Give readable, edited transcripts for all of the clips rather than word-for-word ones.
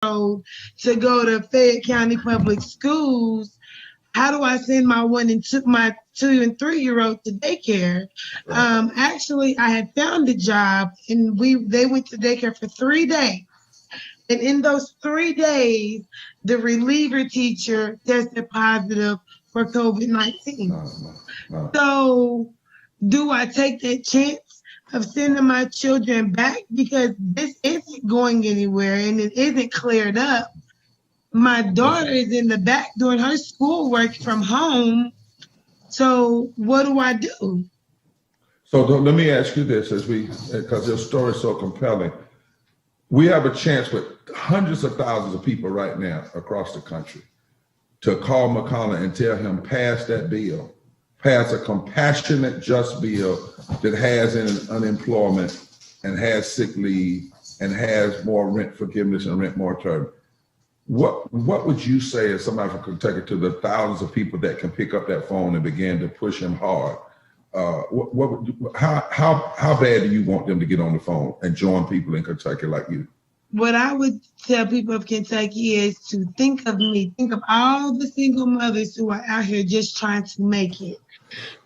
road to go to Fayette County Public Schools. How do I send my 1 and 2, my 2 and 3-year-old to daycare? Actually, I had found a job, and they went to daycare for 3 days. And in those 3 days, the reliever teacher tested positive for COVID-19. So do I take that chance of sending my children back? Because this isn't going anywhere and it isn't cleared up. My daughter is in the back doing her schoolwork from home. So what do I do? So let me ask you this, because your story is so compelling. We have a chance with hundreds of thousands of people right now across the country to call McConnell and tell him, pass that bill, pass a compassionate, just bill that has unemployment and has sick leave and has more rent forgiveness and rent moratorium. What would you say as somebody from Kentucky to the thousands of people that can pick up that phone and begin to push him hard? How bad do you want them to get on the phone and join people in Kentucky like you? What I would tell people of Kentucky is to think of me, think of all the single mothers who are out here just trying to make it.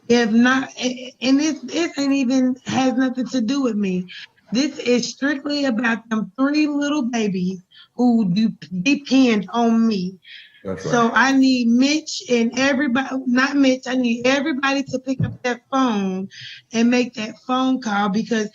If not, and this ain't even has nothing to do with me. This is strictly about them 3 little babies who depend on me. That's right. So I need Mitch and everybody, not Mitch, I need everybody to pick up that phone and make that phone call, because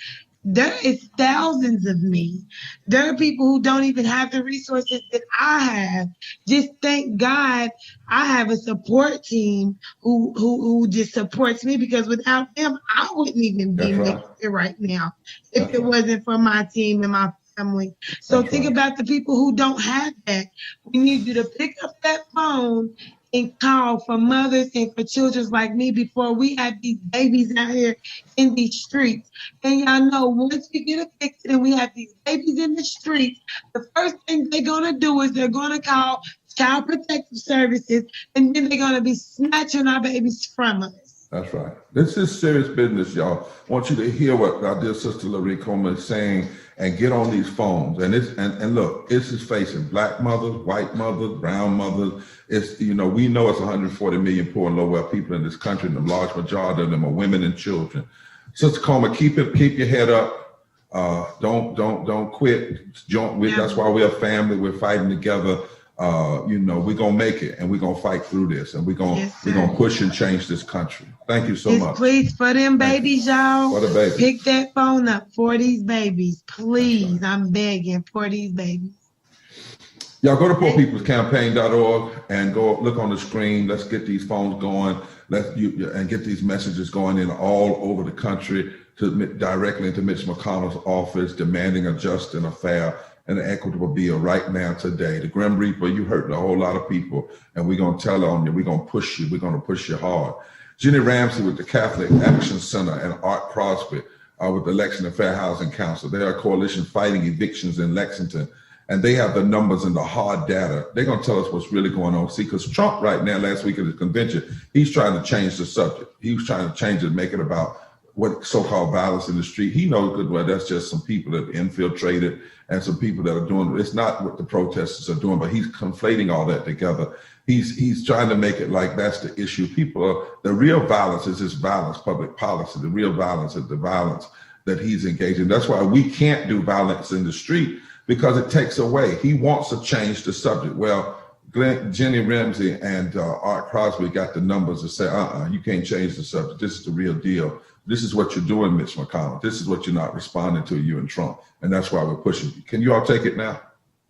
there is thousands of me. There are people who don't even have the resources that I have. Just thank God I have a support team who just supports me, because without them, I wouldn't even be here right now if it wasn't for my team and my family. So think about the people who don't have that. We need you to pick up that phone and call for mothers and for children like me before we have these babies out here in these streets. And y'all know, once we get evicted and we have these babies in the streets, the first thing they're going to do is they're going to call Child Protective Services, and then they're going to be snatching our babies from us. That's right. This is serious business, y'all. I want you to hear what our dear sister Larry Coleman is saying and get on these phones. And look, this is facing Black mothers, white mothers, brown mothers. It's, we know it's 140 million poor and low wealth people in this country, and the large majority of them are women and children. Sister Coleman, keep your head up. Don't quit. That's why we're a family. We're fighting together. We're gonna make it, and we're gonna fight through this, and we're gonna push and change this country. Thank you so much. Please, for them babies, y'all. For the babies. Pick that phone up for these babies, please. I'm begging for these babies. Y'all go to poorpeoplescampaign.org and go look on the screen. Let's get these phones going. And get these messages going in all over the country directly into Mitch McConnell's office, demanding a just and a fair and an equitable bill right now today. The Grim Reaper, you hurt a whole lot of people, and we're going to tell on you. We're going to push you. We're going to push you hard. Jenny Ramsey with the Catholic Action Center and Art Crosby with the Election and Fair Housing Council. They are a coalition fighting evictions in Lexington, and they have the numbers and the hard data. They're going to tell us what's really going on. See, because Trump right now, last week at his convention, he's trying to change the subject. He was trying to change it, make it about what so-called violence in the street. He knows good well that's just some people that are infiltrated and some people that are doing, it's not what the protesters are doing, but he's conflating all that together. He's trying to make it like that's the issue. The real violence is this violence, public policy. The real violence is the violence that he's engaged in. That's why we can't do violence in the street, because it takes away. He wants to change the subject. Well, Jenny Ramsey and Art Crosby got the numbers to say, you can't change the subject. This is the real deal. This is what you're doing, Mitch McConnell. This is what you're not responding to, you and Trump. And that's why we're pushing you. Can you all take it now?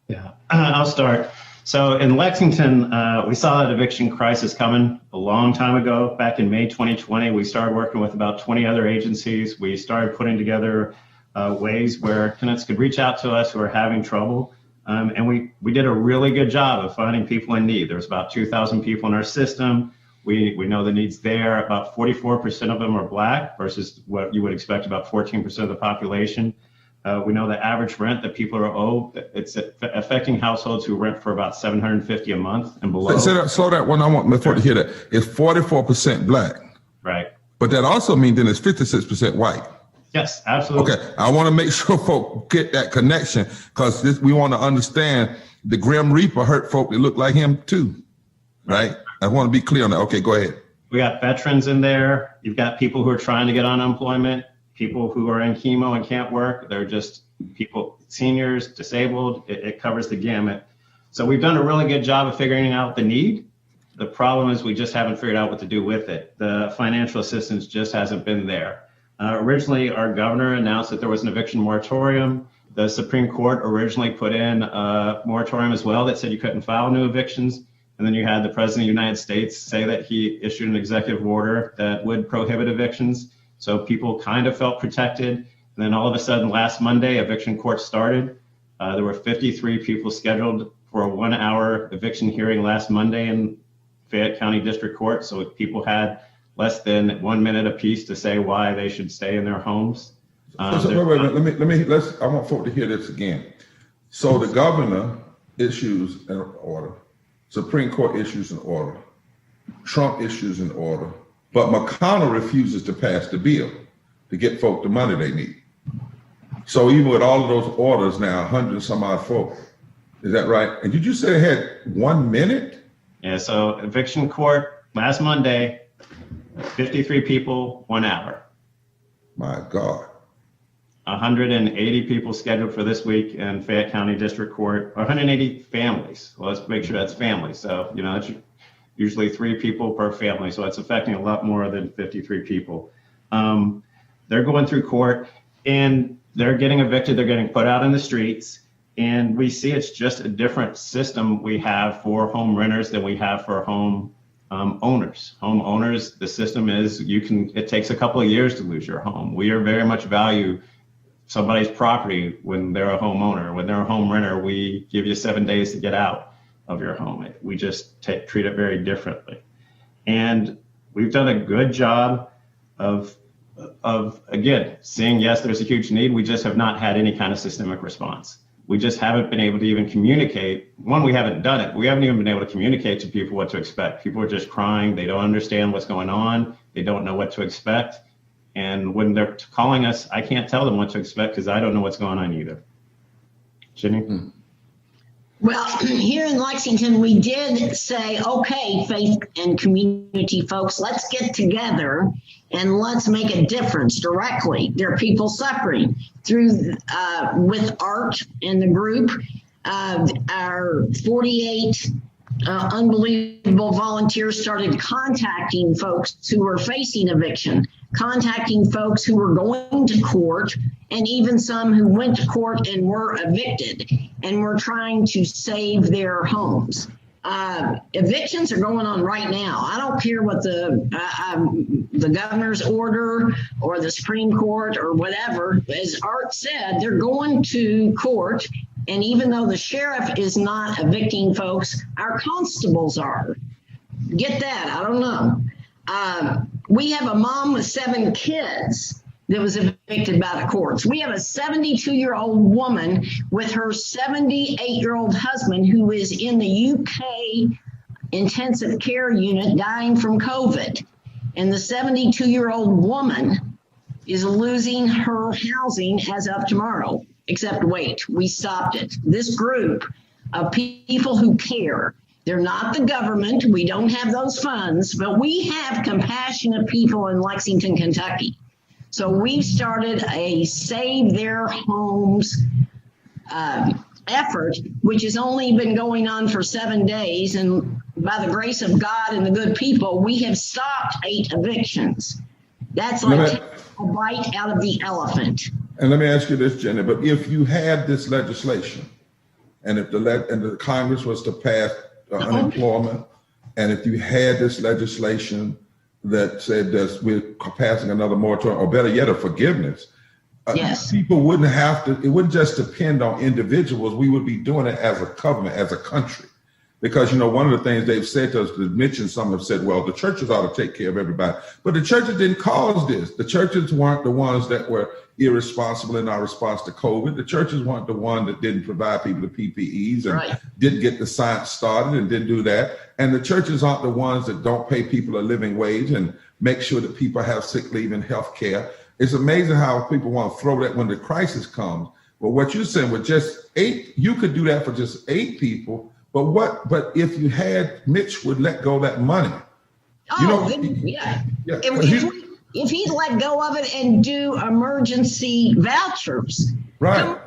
Yeah, I'll start. So in Lexington, we saw that eviction crisis coming a long time ago. Back in May 2020, we started working with about 20 other agencies. We started putting together ways where tenants could reach out to us who are having trouble. And we did a really good job of finding people in need. There's about 2,000 people in our system. We know the needs there. About 44% of them are Black versus what you would expect, about 14% of the population. We know the average rent that people are owed, it's affecting households who rent for about $750 a month and below. Slow that one. I want before to hear that. It's 44% Black. Right. But that also means then it's 56% white. Yes, absolutely. Okay, I want to make sure folks get that connection, because we want to understand the Grim Reaper hurt folk that look like him too, right? I want to be clear on that. Okay, go ahead. We got veterans in there. You've got people who are trying to get on unemployment, people who are in chemo and can't work. They're just people, seniors, disabled. It covers the gamut. So we've done a really good job of figuring out the need. The problem is we just haven't figured out what to do with it. The financial assistance just hasn't been there. Originally, our governor announced that there was an eviction moratorium. The Supreme Court originally put in a moratorium as well that said you couldn't file new evictions. And then you had the President of the United States say that he issued an executive order that would prohibit evictions. So people kind of felt protected. And then all of a sudden, last Monday, eviction court started. There were 53 people scheduled for a 1-hour eviction hearing last Monday in Fayette County District Court. So people had less than 1 minute apiece to say why they should stay in their homes. Wait, I want folks to hear this again. So the governor issues an order, Supreme Court issues an order, Trump issues an order, but McConnell refuses to pass the bill to get folk the money they need. So even with all of those orders now, 100 and some odd folk, is that right? And did you say they had 1 minute? Yeah, so eviction court last Monday, 53 people, 1 hour. My God. 180 people scheduled for this week in Fayette County District Court, 180 families. Well, let's make sure that's families. So, that's usually 3 people per family. So it's affecting a lot more than 53 people. They're going through court and they're getting evicted. They're getting put out in the streets. And we see it's just a different system we have for home renters than we have for home owners. Homeowners, the system is it takes a couple of years to lose your home. We are very much value somebody's property when they're a homeowner. When they're a home renter, we give you 7 days to get out of your home. We just treat it very differently. And we've done a good job of again, seeing, yes, there's a huge need. We just have not had any kind of systemic response. We just haven't been able to even communicate. One, we haven't done it. We haven't even been able to communicate to people what to expect. People are just crying. They don't understand what's going on. They don't know what to expect. And when they're calling us, I can't tell them what to expect because I don't know what's going on either. Jenny? Well, here in Lexington, we did say, okay, faith and community folks, let's get together and let's make a difference directly. There are people suffering through with art in the group. Our 48 unbelievable volunteers started contacting folks who were facing eviction, contacting folks who were going to court, and even some who went to court and were evicted and were trying to save their homes. Evictions are going on right now. I don't care what the governor's order or the Supreme Court or whatever, as Art said, they're going to court. And even though the sheriff is not evicting folks, our constables are. Get that? I don't know. We have a mom with 7 kids that was evicted by the courts. We have a 72-year-old woman with her 78-year-old husband who is in the UK intensive care unit dying from COVID. And the 72-year-old woman is losing her housing as of tomorrow. Except wait, we stopped it. This group of people who care, they're not the government. We don't have those funds, but we have compassionate people in Lexington, Kentucky. So we've started a Save Their Homes effort, which has only been going on for 7 days. And by the grace of God and the good people, we have stopped 8 evictions. That's like taking a bite out of the elephant. And let me ask you this, Jenny, but if you had this legislation and if the Congress was to pass unemployment, and if you had this legislation that said that we're passing another moratorium, or better yet, a forgiveness, yes, people wouldn't have to, it wouldn't just depend on individuals. We would be doing it as a government, as a country. Because, one of the things they've said to us, some have said, well, the churches ought to take care of everybody. But the churches didn't cause this. The churches weren't the ones that were irresponsible in our response to COVID. The churches weren't the one that didn't provide people the PPEs and didn't get the science started and didn't do that. And the churches aren't the ones that don't pay people a living wage and make sure that people have sick leave and health care. It's amazing how people want to throw that when the crisis comes. Well, what you're saying with just 8, you could do that for just 8 people. But if you had Mitch would let go of that money, Yeah. yeah, If he'd let go of it and do emergency vouchers, right.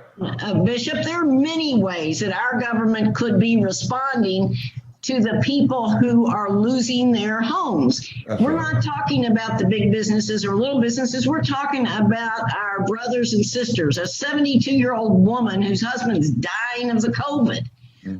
Bishop, there are many ways that our government could be responding to the people who are losing their homes. We're not talking about the big businesses or little businesses. We're talking about our brothers and sisters. A 72-year-old woman whose husband's dying of the COVID,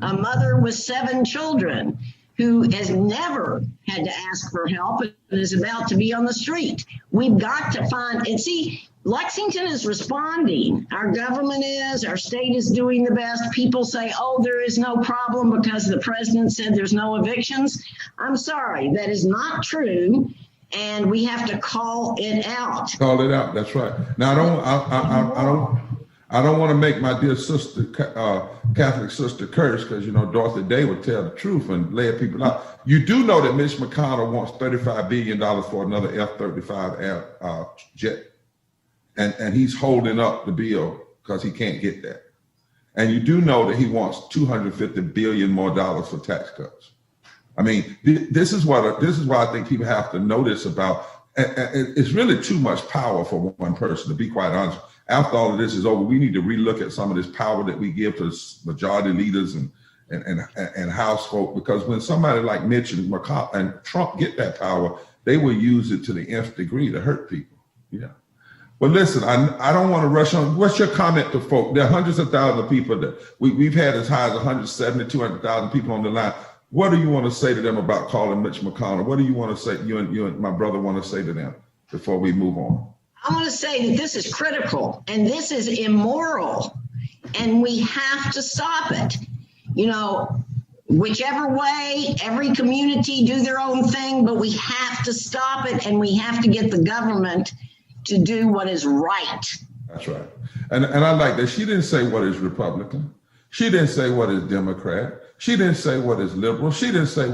a mother with 7 children who has never had to ask for help and is about to be on the street. We've got to find, and see, Lexington is responding. Our government is, our state is doing the best. People say, oh, there is no problem because the president said there's no evictions. I'm sorry, that is not true. And we have to call it out. Call it out. That's right. Now, I don't want to make my dear sister, Catholic sister, curse, because Dorothy Day would tell the truth and lay people out. You do know that Mitch McConnell wants $35 billion for another F-35 jet, and he's holding up the bill because he can't get that. And you do know that he wants $250 billion more for tax cuts. I mean, this is why I think people have to know this about. It's really too much power for one person, to be quite honest. After all of this is over, we need to relook at some of this power that we give to majority leaders and House folk, because when somebody like Mitch and McConnell and Trump get that power, they will use it to the nth degree to hurt people. Yeah. But listen, I don't want to rush on. What's your comment to folk? There are hundreds of thousands of people that we've had as high as 170, 200,000 people on the line. What do you want to say to them about calling Mitch McConnell? What do you want to say? You and my brother want to say to them before we move on? I want to say that this is critical and this is immoral, and we have to stop it. Whichever way, every community do their own thing, but we have to stop it, and we have to get the government to do what is right. That's right. And I like that. She didn't say what is Republican. She didn't say what is Democrat. She didn't say what is liberal. She didn't say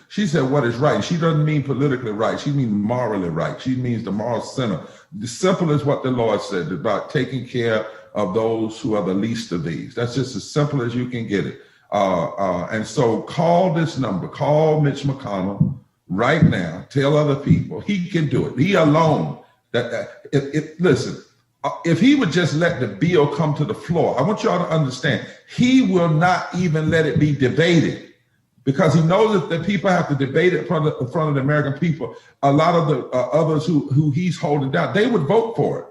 she said what is right. She doesn't mean politically right. She means morally right. She means the moral center. The simple as what the Lord said about taking care of those who are the least of these. That's just as simple as you can get it. And so call this number, call Mitch McConnell right now. Tell other people he can do it. He alone. Listen, if he would just let the bill come to the floor, I want y'all to understand, he will not even let it be debated, because he knows that the people have to debate it in front of the American people. A lot of the others who he's holding down, they would vote for it.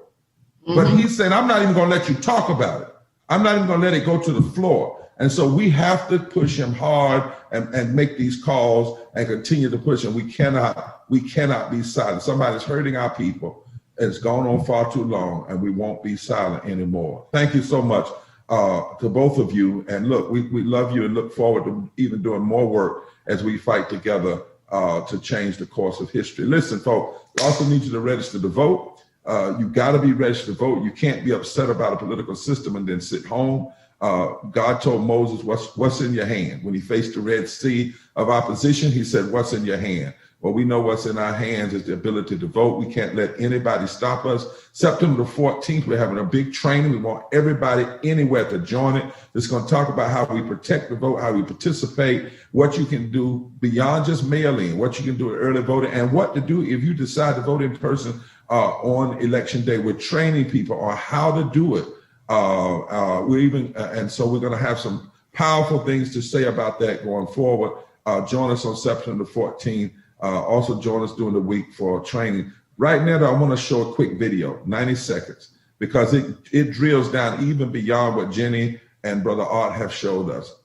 Mm-hmm. But he's saying, I'm not even going to let you talk about it. I'm not even going to let it go to the floor. And so we have to push him hard and make these calls and continue to push him. We cannot be silent. Somebody's hurting our people. It's gone on far too long, and we won't be silent anymore. Thank you so much to both of you. And look, we love you and look forward to even doing more work as we fight together to change the course of history. Listen, folks, we also need you to register to vote. You got to be registered to vote. You can't be upset about a political system and then sit home. God told Moses, what's in your hand? When he faced the Red Sea of opposition, he said, what's in your hand? Well, we know what's in our hands is the ability to vote. We can't let anybody stop us. September the 14th, we're having a big training. We want everybody anywhere to join it. It's going to talk about how we protect the vote, how we participate, what you can do beyond just mail-in, what you can do at early voting, and what to do if you decide to vote in person on election day. We're training people on how to do it. And so we're going to have some powerful things to say about that going forward. Join us on September the 14th. Also join us during the week for training. Right now, though, I want to show a quick video, 90 seconds, because it drills down even beyond what Jenny and Brother Art have showed us.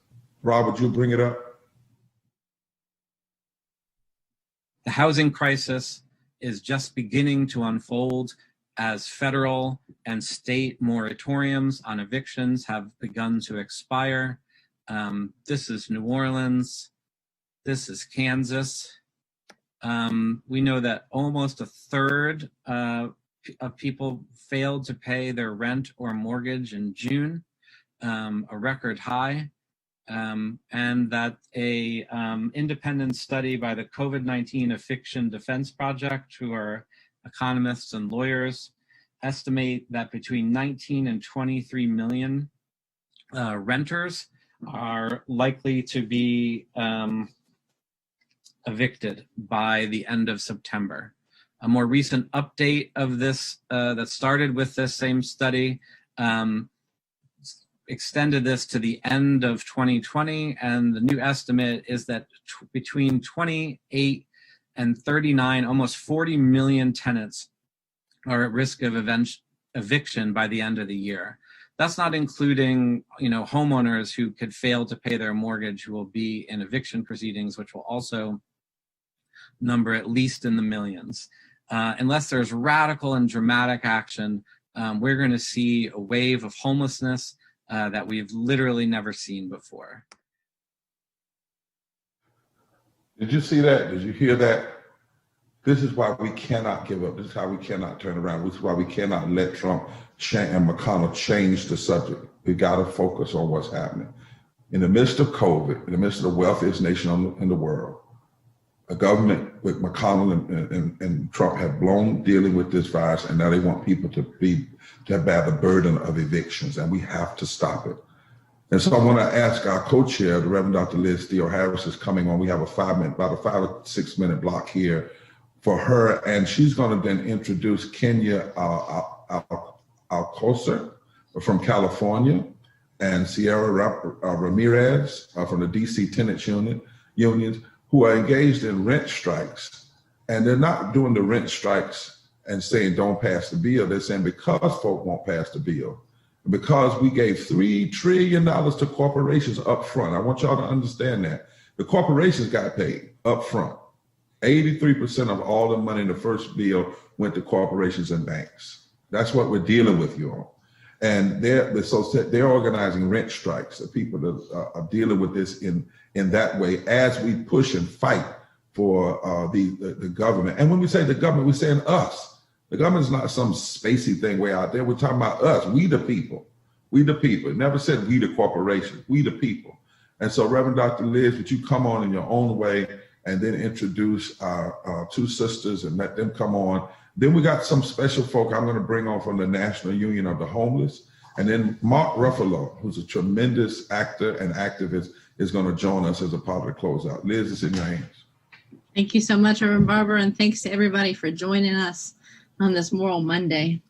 Rob, would you bring it up? The housing crisis is just beginning to unfold as federal and state moratoriums on evictions have begun to expire. This is New Orleans. This is Kansas. We know that almost a third of people failed to pay their rent or mortgage in June, a record high, and that a independent study by the COVID-19 Eviction Defense Project, who are economists and lawyers, estimate that between 19 and 23 million renters are likely to be evicted by the end of September. A more recent update of this that started with this same study extended this to the end of 2020, and the new estimate is that between 28 and 39, almost 40 million tenants are at risk of eviction by the end of the year. That's not including, homeowners who could fail to pay their mortgage, who will be in eviction proceedings, which will also number at least in the millions. Unless there's radical and dramatic action, we're going to see a wave of homelessness that we've literally never seen before. Did you see that? Did you hear that? This is why we cannot give up. This is how we cannot turn around. This is why we cannot let Trump and McConnell change the subject. We got to focus on what's happening. In the midst of COVID, in the midst of the wealthiest nation in the world, a government with McConnell and Trump have blown dealing with this virus, and now they want people to bear the burden of evictions, and we have to stop it. And so I want to ask our co-chair, the Reverend Dr. Liz Theo-Harris is coming on. We have about a 5 or 6 minute block here for her, and she's going to then introduce Kenya Alcocer from California and Sierra Ramirez from the DC Tenants Unions, who are engaged in rent strikes. And they're not doing the rent strikes and saying don't pass the bill. They're saying because folk won't pass the bill, because we gave $3 trillion to corporations up front. I want y'all to understand that. The corporations got paid up front. 83% of all the money in the first bill went to corporations and banks. That's what we're dealing with, you all. And they're organizing rent strikes. The people that are dealing with this in that way as we push and fight for the government. And when we say the government, we're saying us. The government is not some spacey thing way out there. We're talking about us. We the people. We the people. It never said we the corporation. We the people. And so, Reverend Dr. Liz, would you come on in your own way and then introduce our two sisters and let them come on. Then we got some special folk I'm going to bring on from the National Union of the Homeless. And then Mark Ruffalo, who's a tremendous actor and activist, is going to join us as a part of the closeout. Liz, it's in your hands. Thank you so much, Reverend Barbara, and thanks to everybody for joining us on this Moral Monday.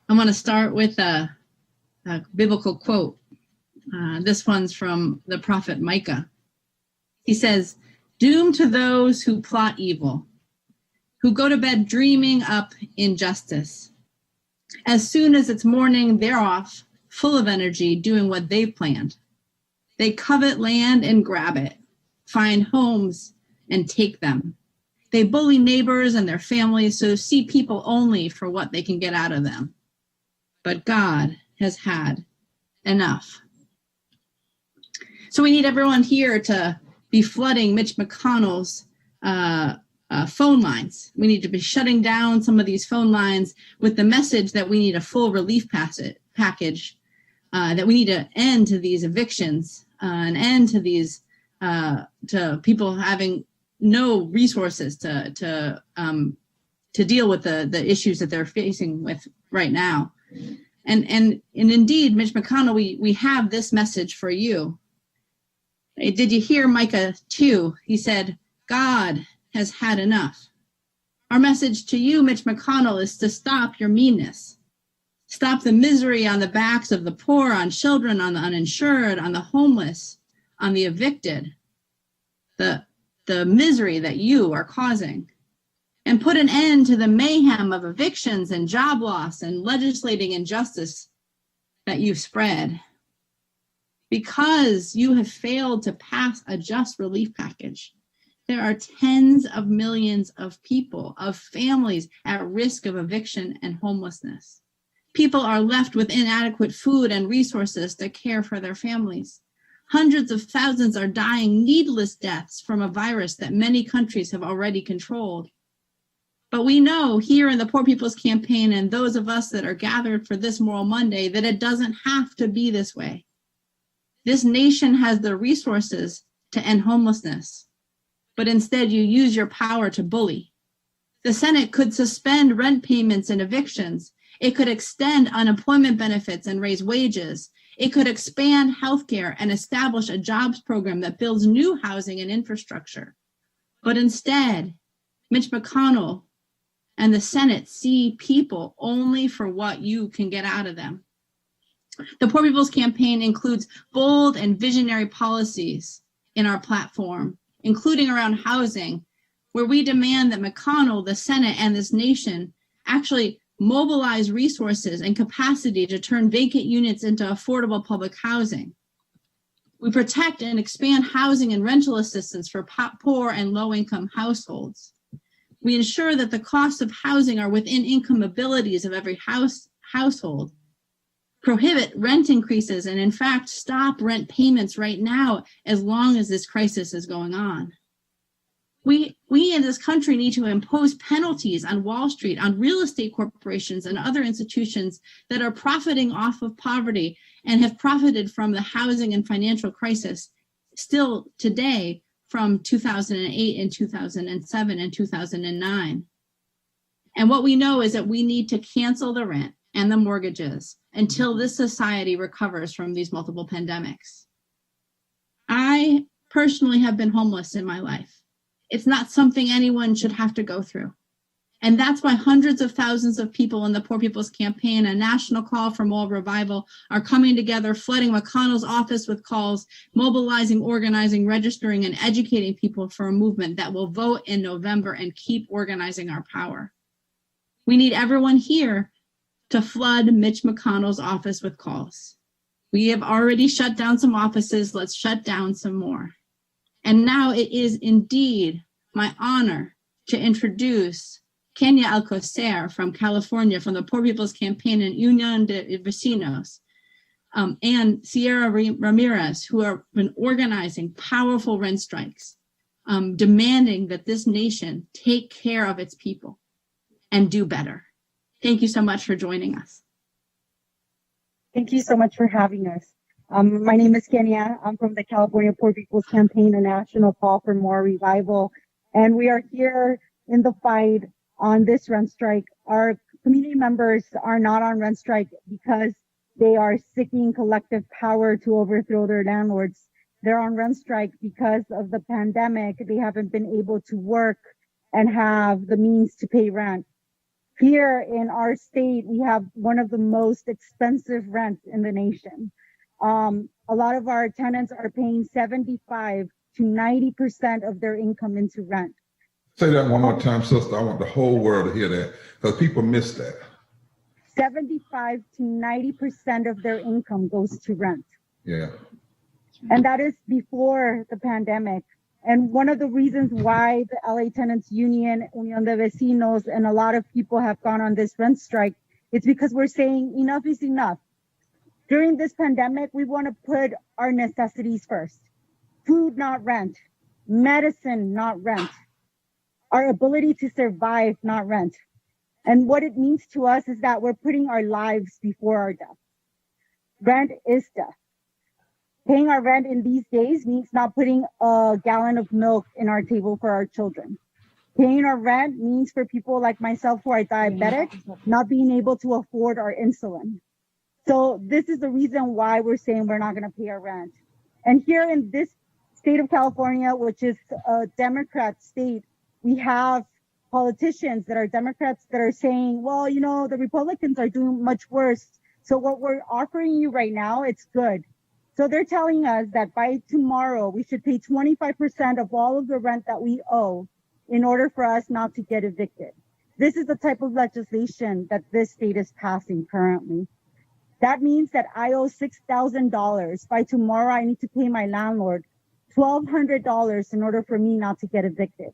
I want to start with a biblical quote. This one's from the prophet Micah. He says, "Doom to those who plot evil, who go to bed dreaming up injustice. As soon as it's morning, they're off, full of energy, doing what they've planned. They covet land and grab it, find homes and take them. They bully neighbors and their families, so see people only for what they can get out of them. But God has had enough." So we need everyone here to be flooding Mitch McConnell's phone lines. We need to be shutting down some of these phone lines with the message that we need a full relief package, that we need to end to these evictions, an end to these to people having no resources to deal with the issues that they're facing with right now. And indeed, Mitch McConnell, we have this message for you. Did you hear Micah 2? He said, God has had enough. Our message to you, Mitch McConnell, is to stop your meanness. Stop the misery on the backs of the poor, on children, on the uninsured, on the homeless, on the evicted. The misery that you are causing. And put an end to the mayhem of evictions and job loss and legislating injustice that you've spread. Because you have failed to pass a just relief package, there are tens of millions of people, of families at risk of eviction and homelessness. People are left with inadequate food and resources to care for their families. Hundreds of thousands are dying needless deaths from a virus that many countries have already controlled. But we know here in the Poor People's Campaign and those of us that are gathered for this Moral Monday that it doesn't have to be this way. This nation has the resources to end homelessness, but instead you use your power to bully. The Senate could suspend rent payments and evictions It could extend unemployment benefits and raise wages. It could expand healthcare and establish a jobs program that builds new housing and infrastructure. But instead, Mitch McConnell and the Senate see people only for what you can get out of them. The Poor People's Campaign includes bold and visionary policies in our platform, including around housing, where we demand that McConnell, the Senate, and this nation actually mobilize resources and capacity to turn vacant units into affordable public housing. We protect and expand housing and rental assistance for poor and low-income households. We ensure that the costs of housing are within income abilities of every household. Prohibit rent increases and, in fact, stop rent payments right now as long as this crisis is going on. We in this country need to impose penalties on Wall Street, on real estate corporations and other institutions that are profiting off of poverty and have profited from the housing and financial crisis still today from 2008 and 2007 and 2009. And what we know is that we need to cancel the rent and the mortgages until this society recovers from these multiple pandemics. I personally have been homeless in my life. It's not something anyone should have to go through. And that's why hundreds of thousands of people in the Poor People's Campaign, a national call for moral revival, are coming together, flooding McConnell's office with calls, mobilizing, organizing, registering, and educating people for a movement that will vote in November and keep organizing our power. We need everyone here to flood Mitch McConnell's office with calls. We have already shut down some offices. Let's shut down some more. And now it is indeed my honor to introduce Kenya Alcocer from California, from the Poor People's Campaign and Union de Vecinos, and Sierra Ramirez, who have been organizing powerful rent strikes, demanding that this nation take care of its people and do better. Thank you so much for joining us. Thank you so much for having us. My name is Kenya. I'm from the California Poor People's Campaign, a national call for more revival. And we are here in the fight on this rent strike. Our community members are not on rent strike because they are seeking collective power to overthrow their landlords. They're on rent strike because of the pandemic. They haven't been able to work and have the means to pay rent. Here in our state, we have one of the most expensive rents in the nation. A lot of our tenants are paying 75 to 90% of their income into rent. Say that one more time, sister. I want the whole world to hear that because people miss that. 75 to 90% of their income goes to rent. Yeah. And that is before the pandemic. And one of the reasons why the LA Tenants Union, Union de Vecinos, and a lot of people have gone on this rent strike, it's because we're saying enough is enough. During this pandemic, we want to put our necessities first. Food, not rent. Medicine, not rent. Our ability to survive, not rent. And what it means to us is that we're putting our lives before our death. Rent is death. Paying our rent in these days means not putting a gallon of milk in our table for our children. Paying our rent means for people like myself who are diabetic, not being able to afford our insulin. So this is the reason why we're saying we're not going to pay our rent. And here in this state of California, which is a Democrat state, we have politicians that are Democrats that are saying, well, you know, the Republicans are doing much worse. So what we're offering you right now, it's good. So they're telling us that by tomorrow, we should pay 25% of all of the rent that we owe in order for us not to get evicted. This is the type of legislation that this state is passing currently. That means that I owe $6,000. By tomorrow, I need to pay my landlord $1,200 in order for me not to get evicted.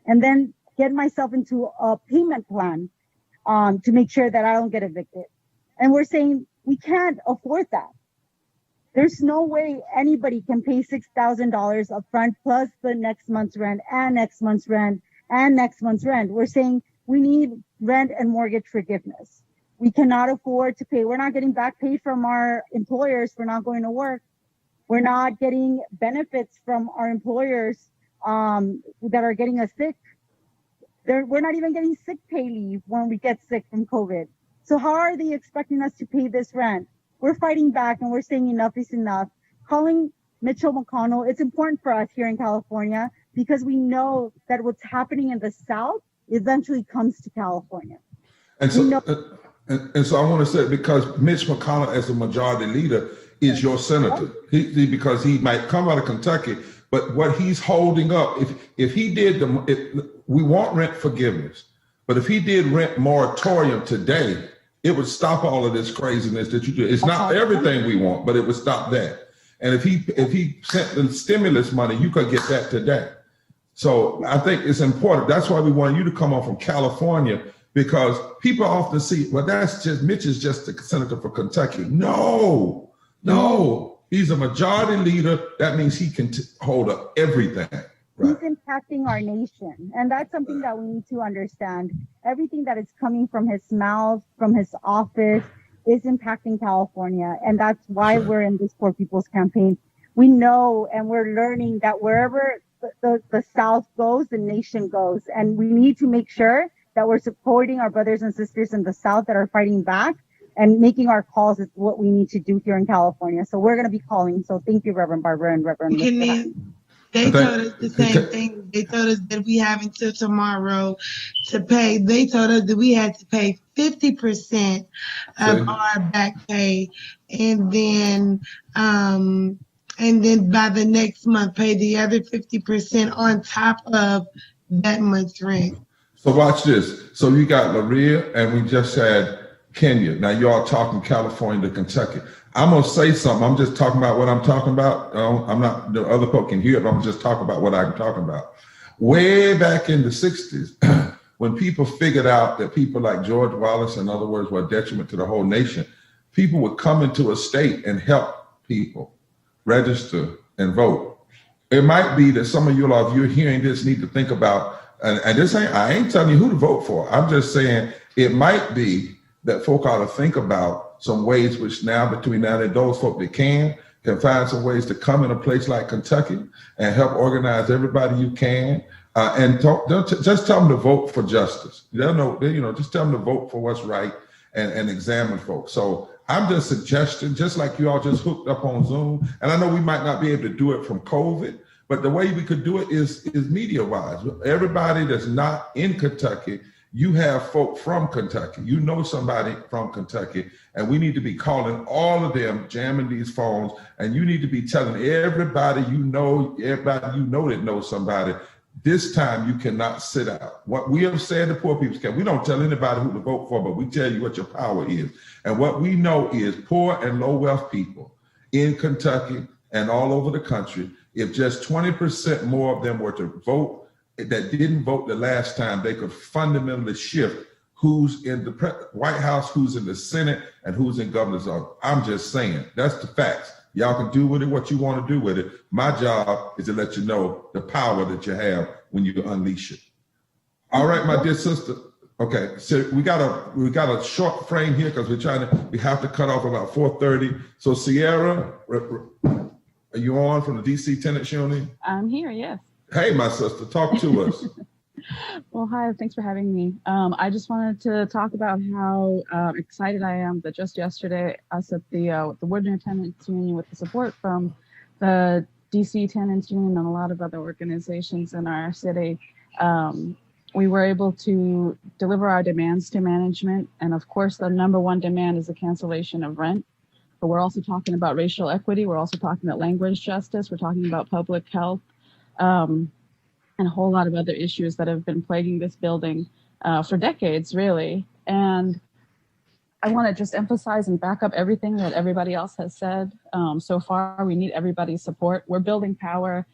And then get myself into a payment plan to make sure that I don't get evicted. And we're saying we can't afford that. There's no way anybody can pay $6,000 upfront plus the next month's rent and next month's rent and next month's rent. We're saying we need rent and mortgage forgiveness. We cannot afford to pay. We're not getting back pay from our employers. We're not going to work. We're not getting benefits from our employers that are getting us sick. We're not even getting sick pay leave when we get sick from COVID. So how are they expecting us to pay this rent? We're fighting back and we're saying enough is enough. Calling Mitchell McConnell, it's important for us here in California because we know that what's happening in the South eventually comes to California. And so, and so I want to say, because Mitch McConnell, as the majority leader, is your senator. Because he might come out of Kentucky, but what he's holding up, if he did we want rent forgiveness, but if he did rent moratorium today, it would stop all of this craziness that you do. It's not everything we want, but it would stop that. And if he sent the stimulus money, you could get that today. So I think it's important. That's why we want you to come on from California, because people often see, well, that's just, Mitch is just the senator for Kentucky. No, he's a majority leader. That means he can hold up everything. Right. He's impacting our nation. And that's something that we need to understand. Everything that is coming from his mouth, from his office, is impacting California. And that's why we're in this Poor People's Campaign. We know and we're learning that wherever the South goes, the nation goes. And we need to make sure that we're supporting our brothers and sisters in the South that are fighting back, and making our calls is what we need to do here in California. So we're going to be calling. So thank you, Reverend Barbara and Reverend. They told us the same thing. They told us that we have until tomorrow to pay. They told us that we had to pay 50% of our back pay, and then by the next month pay the other 50% on top of that month's rent. So watch this. So you got Laria, and we just had Kenya. Now you all talking California to Kentucky. I'm gonna say something. I'm just talking about what I'm talking about. I'm not, the other folk can hear it, but I'm just talking about what I'm talking about. Way back in the 60s, when people figured out that people like George Wallace, in other words, were a detriment to the whole nation, people would come into a state and help people register and vote. It might be that some of you, if you're hearing this, need to think about, and this I ain't telling you who to vote for. I'm just saying it might be that folk ought to think about some ways which now, between now and those folk that can find some ways to come in a place like Kentucky and help organize everybody you can, and just tell them to vote for justice. They'll know, just tell them to vote for what's right and examine folks. So I'm just suggesting, just like you all just hooked up on Zoom, and I know we might not be able to do it from COVID, but the way we could do it is media-wise. Everybody that's not in Kentucky, you have folk from Kentucky, you know somebody from Kentucky, and we need to be calling all of them, jamming these phones, and you need to be telling everybody you know that knows somebody, this time you cannot sit out. What we have said to Poor People's Campaign, we don't tell anybody who to vote for, but we tell you what your power is. And what we know is poor and low wealth people in Kentucky and all over the country, if just 20% more of them were to vote that didn't vote the last time, they could fundamentally shift who's in the White House, who's in the Senate, and who's in governor's office. I'm just saying, that's the facts. Y'all can do with it what you want to do with it. My job is to let you know the power that you have when you unleash it. All right, my dear sister. Okay, so we got a short frame here because we have to cut off about 4:30. So Sierra, are you on from the DC Tenants Union? I'm here, yes. Hey, my sister, talk to us. Well, hi, thanks for having me. I just wanted to talk about how excited I am that just yesterday, us at the Woodner Tenants Union, with the support from the DC Tenants Union and a lot of other organizations in our city, we were able to deliver our demands to management. And of course, the number one demand is the cancellation of rent. But we're also talking about racial equity. We're also talking about language justice. We're talking about public health. And a whole lot of other issues that have been plaguing this building for decades, really. And I want to just emphasize and back up everything that everybody else has said so far. We need everybody's support. We're building power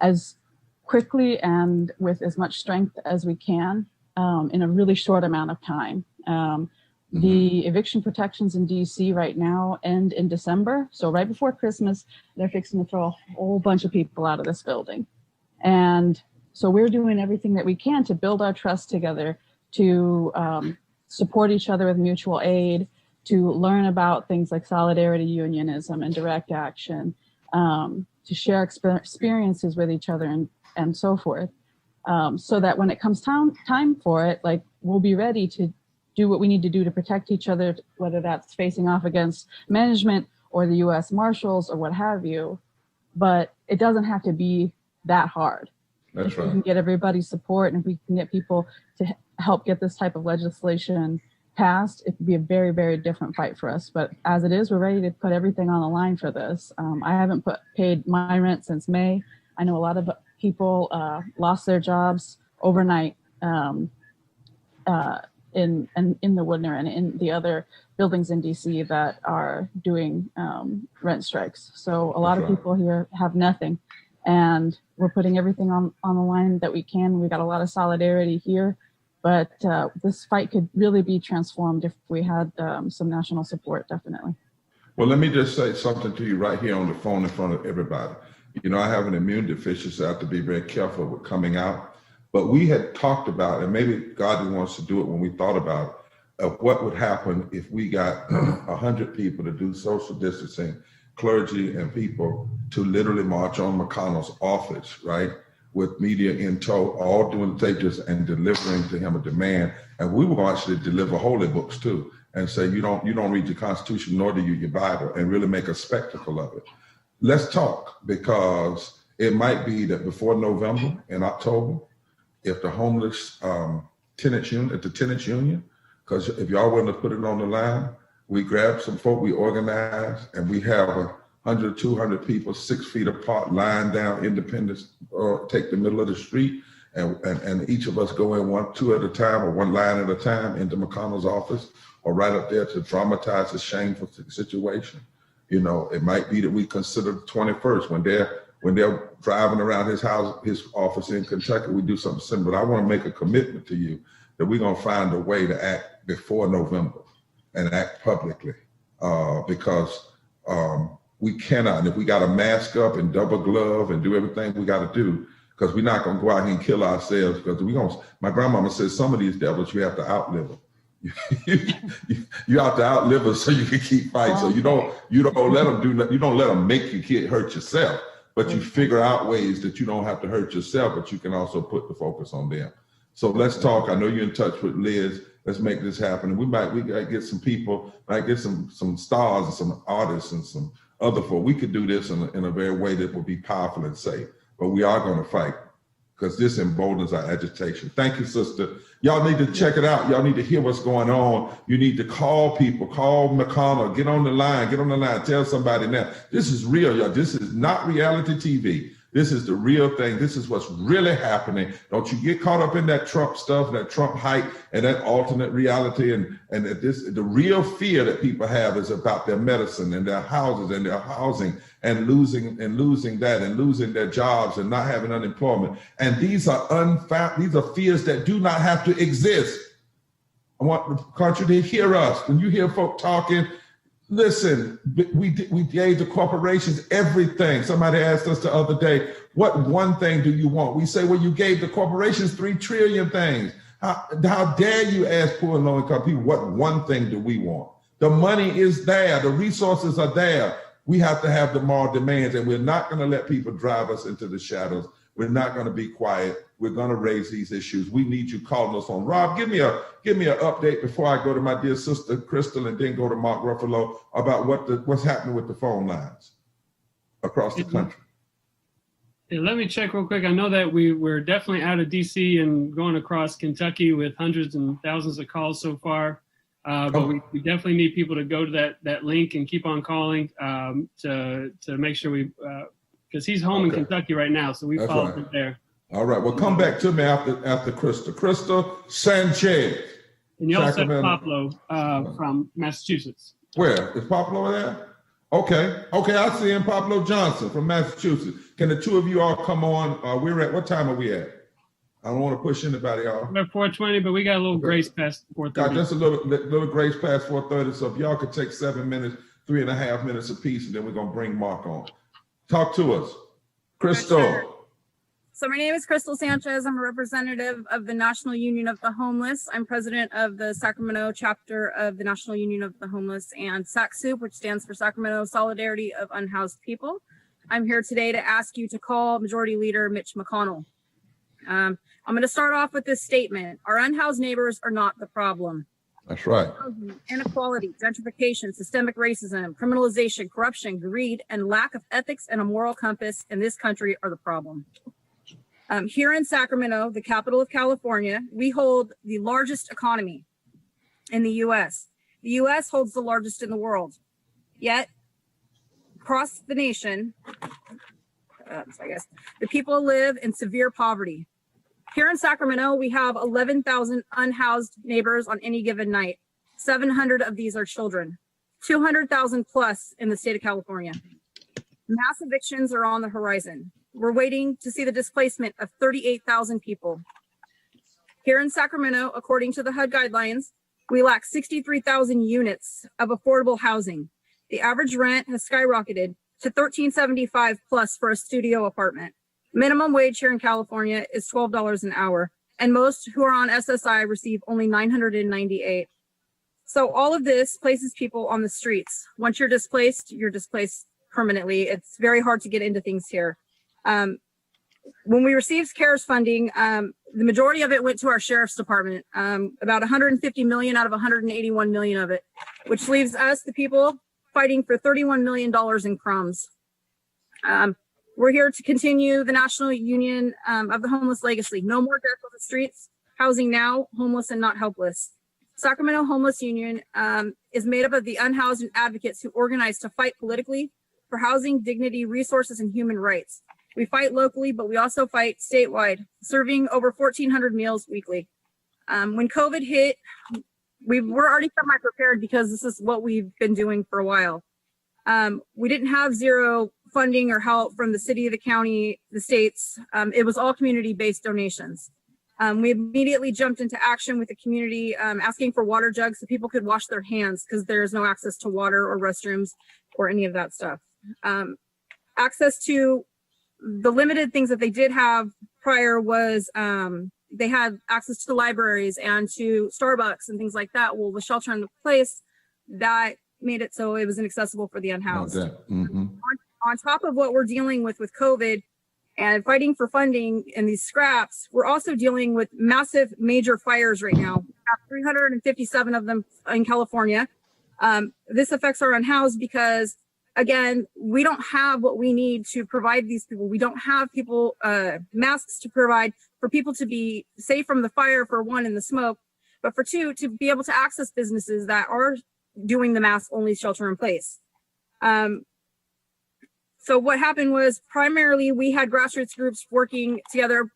as quickly and with as much strength as we can in a really short amount of time. The eviction protections in DC right now end in December. So right before Christmas, they're fixing to throw a whole bunch of people out of this building. And so we're doing everything that we can to build our trust together, to support each other with mutual aid, to learn about things like solidarity unionism and direct action, to share experiences with each other and so forth, so that when it comes time for it, like we'll be ready to do what we need to do to protect each other, whether that's facing off against management or the U.S. Marshals or what have you. But it doesn't have to be that hard. That's if right. we can get everybody's support and if we can get people to help get this type of legislation passed, it could be a very, very different fight for us. But as it is, we're ready to put everything on the line for this. I haven't paid my rent since May. I know a lot of people lost their jobs overnight in the Woodner and in the other buildings in DC that are doing rent strikes. So a lot of people here have nothing, and we're putting everything on the line that we can. We got a lot of solidarity here, but this fight could really be transformed if we had some national support, definitely. Well, let me just say something to you right here on the phone in front of everybody. You know, I have an immune deficiency. I have to be very careful with coming out. But we had talked about, and maybe God wants to do it when we thought about what would happen if we got 100 people to do social distancing, clergy and people to literally march on McConnell's office, right? With media in tow, all doing stages and delivering to him a demand. And we will actually deliver holy books too, and say, you don't read your Constitution, nor do you your Bible, and really make a spectacle of it. Let's talk, because it might be that before November and October, if the homeless tenants union, because if y'all want to put it on the line, we grab some folk, we organize, and we have 100, 200 people 6 feet apart, lying down Independence, or take the middle of the street, and each of us go in 1, 2 at a time, or one line at a time into McConnell's office, or right up there to dramatize the shameful situation. You know, it might be that we consider the 21st when they're driving around his house, his office in Kentucky, we do something similar. But I want to make a commitment to you that we're going to find a way to act before November and act publicly, because we cannot. And if we got to mask up and double glove and do everything we got to do, because we're not going to go out here and kill ourselves. Because my grandmama says some of these devils you have to outlive them. You have to outlive us so you can keep fighting. So you don't let them you don't let them make you hurt yourself, but you figure out ways that you don't have to hurt yourself, but you can also put the focus on them. So let's talk. I know you're in touch with Liz. Let's make this happen. And we gotta get some people, might get some stars and some artists and some other folk. We could do this in a very way that will be powerful and safe. But we are going to fight, because this emboldens our agitation. Thank you, sister. Y'all need to check it out. Y'all need to hear what's going on. You need to call people, call McConnell, get on the line, tell somebody now. This is real, y'all. This is not reality TV. This is the real thing. This is what's really happening. Don't you get caught up in that Trump stuff, that Trump hype, and that alternate reality. And the real fear that people have is about their medicine and their houses and their housing, and losing that, and losing their jobs and not having unemployment. And these are fears that do not have to exist. I want the country to hear us. When you hear folk talking, listen, we gave the corporations everything. Somebody asked us the other day, what one thing do you want? We say, well, you gave the corporations 3 trillion things. How dare you ask poor and low income people, what one thing do we want? The money is there. The resources are there. We have to have the moral demands, and we're not going to let people drive us into the shadows. We're not going to be quiet. We're going to raise these issues. We need you calling us on. Rob, give me an update before I go to my dear sister Crystal, and then go to Mark Ruffalo about what's happening with the phone lines across the country. Yeah, let me check real quick. I know that we're definitely out of DC and going across Kentucky with hundreds and thousands of calls so far. But we definitely need people to go to that link and keep on calling to make sure because he's home in Kentucky right now, so we follow him there. All right. Well, come back to me after Crystal. Crystal Sanchez. And you also have Pablo from Massachusetts. Where? Is Pablo over there? Okay. I see him, Pablo Johnson from Massachusetts. Can the two of you all come on? What time are we at? I don't want to push anybody off. We're at 4:20, but we got a little grace past 4:30. Got just a little grace past 4:30. So if y'all could take 7 minutes, 3.5 minutes apiece, and then we're going to bring Mark on. Talk to us. Crystal. Sure. So my name is Crystal Sanchez. I'm a representative of the National Union of the Homeless. I'm president of the Sacramento chapter of the National Union of the Homeless, and SACSOUP, which stands for Sacramento Solidarity of Unhoused People. I'm here today to ask you to call Majority Leader Mitch McConnell. I'm going to start off with this statement. Our unhoused neighbors are not the problem. That's right. Housing, inequality, gentrification, systemic racism, criminalization, corruption, greed, and lack of ethics and a moral compass in this country are the problem. Here in Sacramento, the capital of California, we hold the largest economy in the U.S. The U.S. holds the largest in the world. Yet, across the nation, the people live in severe poverty. Here in Sacramento, we have 11,000 unhoused neighbors on any given night. 700 of these are children, 200,000 plus in the state of California. Mass evictions are on the horizon. We're waiting to see the displacement of 38,000 people. Here in Sacramento, according to the HUD guidelines, we lack 63,000 units of affordable housing. The average rent has skyrocketed to $13.75 plus for a studio apartment. Minimum wage here in California is $12 an hour, and most who are on SSI receive only $998. So all of this places people on the streets. Once you're displaced permanently. It's very hard to get into things here. When we received CARES funding, the majority of it went to our sheriff's department, about 150 million out of 181 million of it, which leaves us, the people, fighting for $31 million in crumbs. We're here to continue the National Union of the Homeless legacy. No more death on the streets, housing now, homeless and not helpless. Sacramento Homeless Union is made up of the unhoused and advocates who organize to fight politically for housing, dignity, resources, and human rights. We fight locally, but we also fight statewide, serving over 1,400 meals weekly. When COVID hit, we were already semi-prepared because this is what we've been doing for a while. We didn't have zero funding or help from the city, the county, the states. It was all community-based donations. We immediately jumped into action with the community, asking for water jugs so people could wash their hands because there's no access to water or restrooms or any of that stuff. Access to the limited things that they did have prior was they had access to libraries and to Starbucks and things like that. Well, with shelter in place, that made it so it was inaccessible for the unhoused. On top of what we're dealing with COVID and fighting for funding and these scraps, we're also dealing with massive major fires right now. We have 357 of them in California. This affects our unhoused because, again, we don't have what we need to provide these people. We don't have people, masks to provide for people to be safe from the fire, for one, and the smoke, but for two, to be able to access businesses that are doing the mask only shelter in place. So what happened was primarily we had grassroots groups working together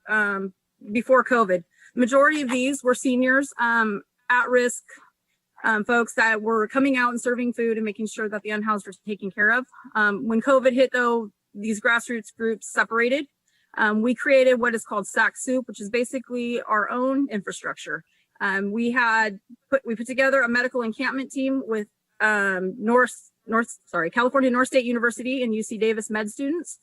before COVID. The majority of these were seniors, at-risk folks that were coming out and serving food and making sure that the unhoused were taken care of. When COVID hit, though, these grassroots groups separated. We created what is called SAC Soup, which is basically our own infrastructure. We put together a medical encampment team with California North State University and UC Davis med students.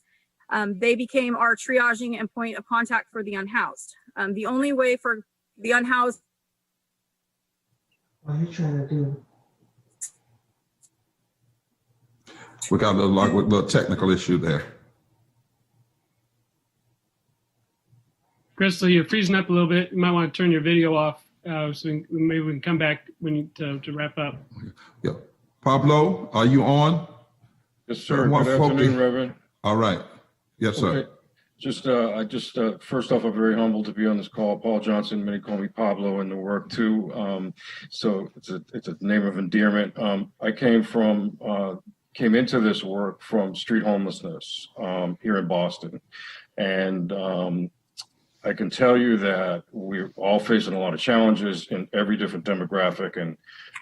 They became our triaging and point of contact for the unhoused. The only way for the unhoused. What are you trying to do? We got a little technical issue there. Crystal, you're freezing up a little bit. You might want to turn your video off so maybe we can come back when to wrap up. Yeah. Pablo, are you on? Yes, sir. Good afternoon, Reverend. All right. Yes, sir. Okay. First off, I'm very humbled to be on this call. Paul Johnson, many call me Pablo in the work too. So it's a name of endearment. I came into this work from street homelessness here in Boston. And I can tell you that we're all facing a lot of challenges in every different demographic, and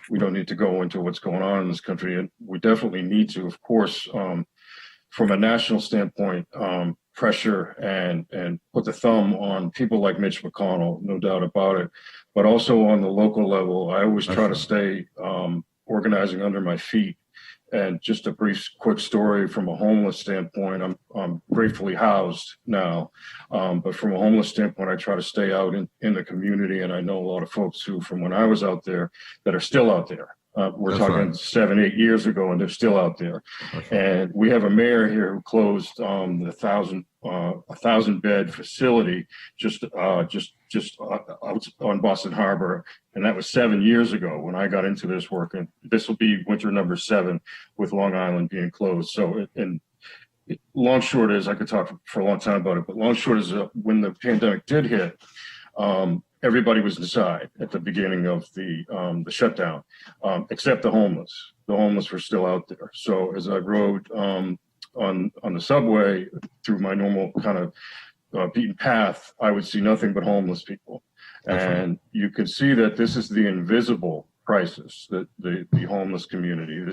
we don't need to go into what's going on in this country. And we definitely need to, of course, from a national standpoint, pressure and put the thumb on people like Mitch McConnell, no doubt about it. But also on the local level, I always try to stay organizing under my feet. And just a quick story from a homeless standpoint, I'm gratefully housed now. But from a homeless standpoint, I try to stay out in the community. And I know a lot of folks who, from when I was out there, that are still out there. We're talking 7-8 years ago, and they're still out there. And we have a mayor here who closed the 1,000 bed facility just just out on Boston Harbor. And that was 7 years ago when I got into this work. And this will be winter number 7 with Long Island being closed. So, long short is, I could talk for a long time about it, but long short is when the pandemic did hit, everybody was inside at the beginning of the shutdown, except the homeless. The homeless were still out there. So as I rode on the subway through my normal kind of beaten path, I would see nothing but homeless people. And you could see that this is the invisible crisis, that the homeless community.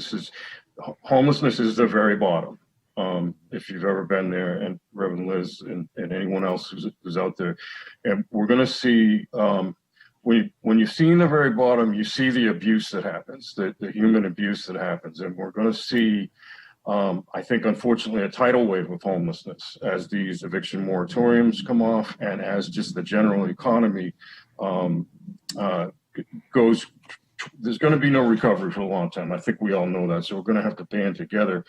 Homelessness is the very bottom. If you've ever been there, and Reverend Liz and anyone else who's out there. And we're going to see, when you see in the very bottom, you see the abuse that happens, the human abuse that happens. And we're going to see, I think, unfortunately, a tidal wave of homelessness as these eviction moratoriums come off and as just the general economy goes. There's going to be no recovery for a long time. I think we all know that. So we're going to have to band together.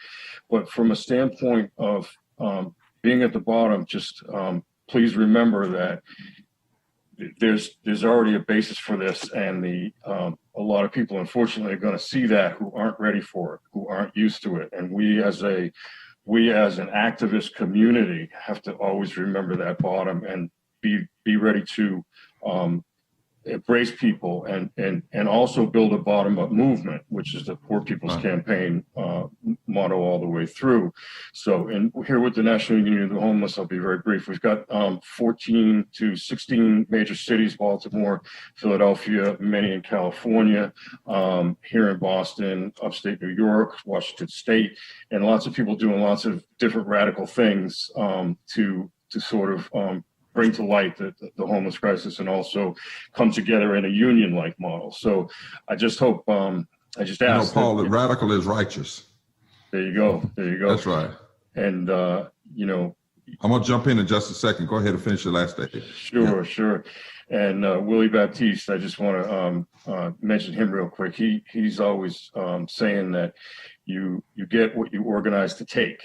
But from a standpoint of being at the bottom, just please remember that there's already a basis for this, and a lot of people, unfortunately, are going to see that who aren't ready for it, who aren't used to it. And we as an activist community have to always remember that bottom and be ready to embrace people and also build a bottom-up movement, which is the Poor People's Campaign motto all the way through. So, and here with the National Union of the Homeless, I'll be very brief. We've got 14 to 16 major cities: Baltimore, Philadelphia, many in California, here in Boston, upstate New York, Washington State, and lots of people doing lots of different radical things to sort of bring to light the homeless crisis and also come together in a union-like model. So I just hope, I just ask. Paul, the radical is righteous. There you go. There you go. That's right. And, I'm going to jump in just a second. Go ahead and finish your last statement. Sure. And Willie Baptiste, I just want to mention him real quick. He's always saying that you get what you organize to take.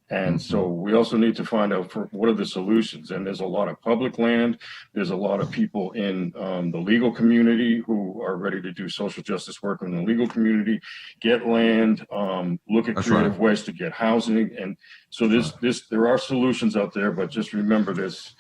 And so we also need to find out what are the solutions. And there's a lot of public land. There's a lot of people in the legal community who are ready to do social justice work in the legal community, get land, look at creative ways to get housing. And so there are solutions out there, but just remember this.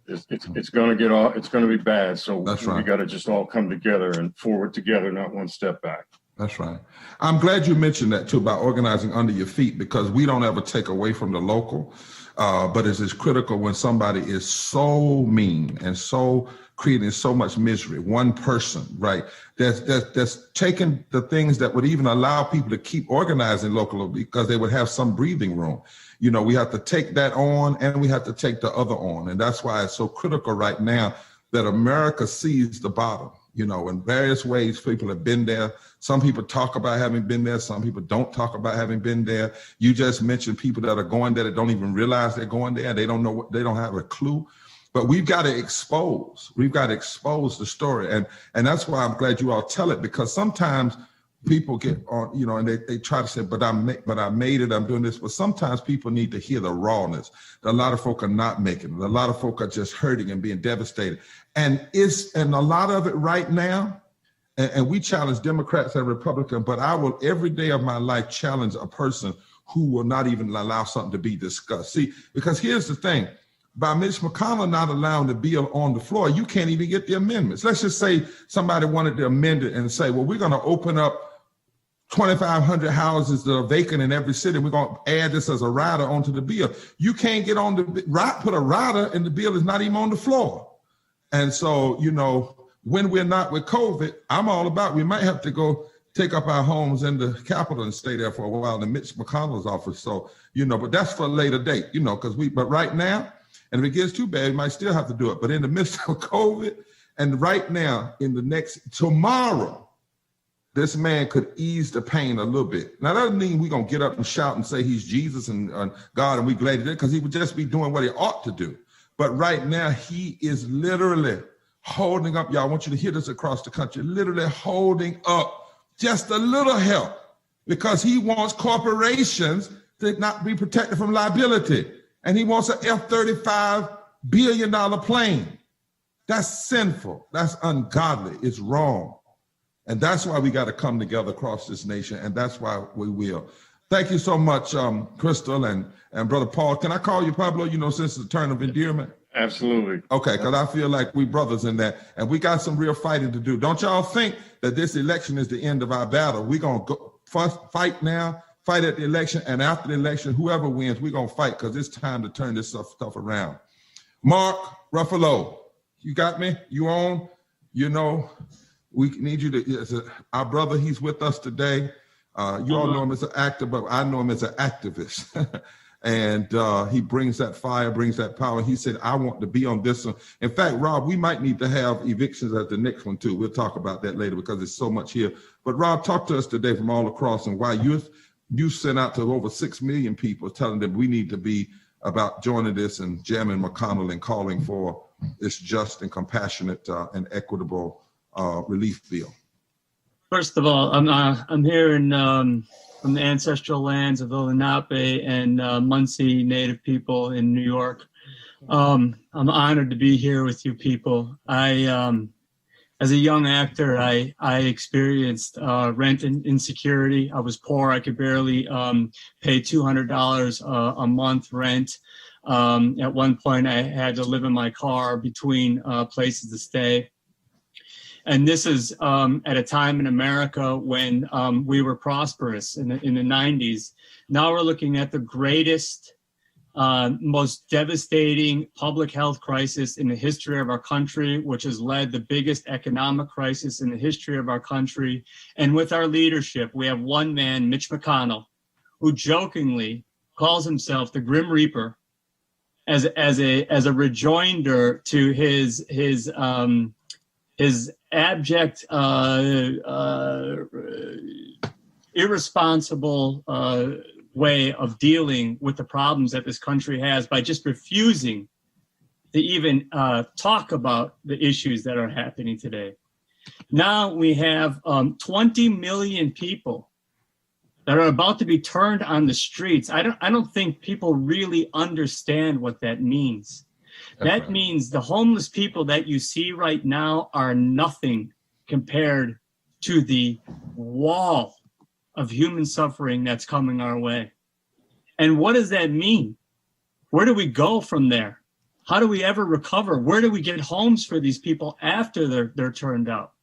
It's going to be bad. So we got to just all come together and forward together, not one step back. That's right. I'm glad you mentioned that too, about organizing under your feet, because we don't ever take away from the local, but it's critical when somebody is so mean and so creating so much misery. One person, right? That's taking the things that would even allow people to keep organizing locally because they would have some breathing room. We have to take that on and we have to take the other on. And that's why it's so critical right now that America sees the bottom. In various ways, people have been there. Some people talk about having been there. Some people don't talk about having been there. You just mentioned people that are going there that don't even realize they're going there. They don't know they don't have a clue. But we've got to expose the story. And that's why I'm glad you all tell it, because sometimes people get on, and they try to say, but I made it, I'm doing this. But sometimes people need to hear the rawness. A lot of folk are not making it. A lot of folk are just hurting and being devastated. And a lot of it right now, and we challenge Democrats and Republicans, but I will every day of my life challenge a person who will not even allow something to be discussed. See, because here's the thing, by Mitch McConnell not allowing the bill on the floor, you can't even get the amendments. Let's just say somebody wanted to amend it and say, well, we're going to open up 2,500 houses that are vacant in every city. We're going to add this as a rider onto the bill. You can't get on put a rider and the bill is not even on the floor. And so, when we're not with COVID, I'm all about, we might have to go take up our homes in the Capitol and stay there for a while in Mitch McConnell's office. So, but that's for a later date, but right now, and if it gets too bad, we might still have to do it. But in the midst of COVID, and right now, tomorrow, this man could ease the pain a little bit. Now, that doesn't mean we're going to get up and shout and say he's Jesus and God, and we're glad he did, because he would just be doing what he ought to do. But right now, he is literally holding up, y'all, I want you to hear this across the country, literally holding up just a little help, because he wants corporations to not be protected from liability. And he wants an F-35 billion plane. That's sinful. That's ungodly. It's wrong. And that's why we got to come together across this nation. And that's why we will. Thank you so much, Crystal and Brother Paul. Can I call you Pablo, since the term of endearment? Absolutely. Okay, because I feel like we brothers in that. And we got some real fighting to do. Don't y'all think that this election is the end of our battle. We're going to go first fight now, fight at the election. And after the election, whoever wins, we're going to fight because it's time to turn this stuff around. Mark Ruffalo, you got me? You on? We need you to, our brother, he's with us today. You all know him as an actor, but I know him as an activist. And he brings that fire, brings that power. He said, I want to be on this one. In fact, Rob, we might need to have evictions at the next one too. We'll talk about that later because there's so much here. But Rob, talk to us today from all across and why you sent out to over 6 million people telling them we need to be about joining this and jamming McConnell and calling for this just and compassionate and equitable relief bill. First of all, I'm here from the ancestral lands of the Lenape and Munsee Native people in New York. I'm honored to be here with you people. As a young actor, I experienced rent insecurity. I was poor. I could barely pay $200 a month rent. At one point, I had to live in my car between places to stay. And this is at a time in America when we were prosperous in the 90s. Now we're looking at the greatest, most devastating public health crisis in the history of our country, which has led the biggest economic crisis in the history of our country. And with our leadership, we have one man, Mitch McConnell, who jokingly calls himself the Grim Reaper as a rejoinder to his abject, irresponsible way of dealing with the problems that this country has by just refusing to even talk about the issues that are happening today. Now we have 20 million people that are about to be turned on the streets. I don't think people really understand what that means. That means the homeless people that you see right now are nothing compared to the wall of human suffering that's coming our way. And what does that mean? Where do we go from there? How do we ever recover? Where do we get homes for these people after they're turned out?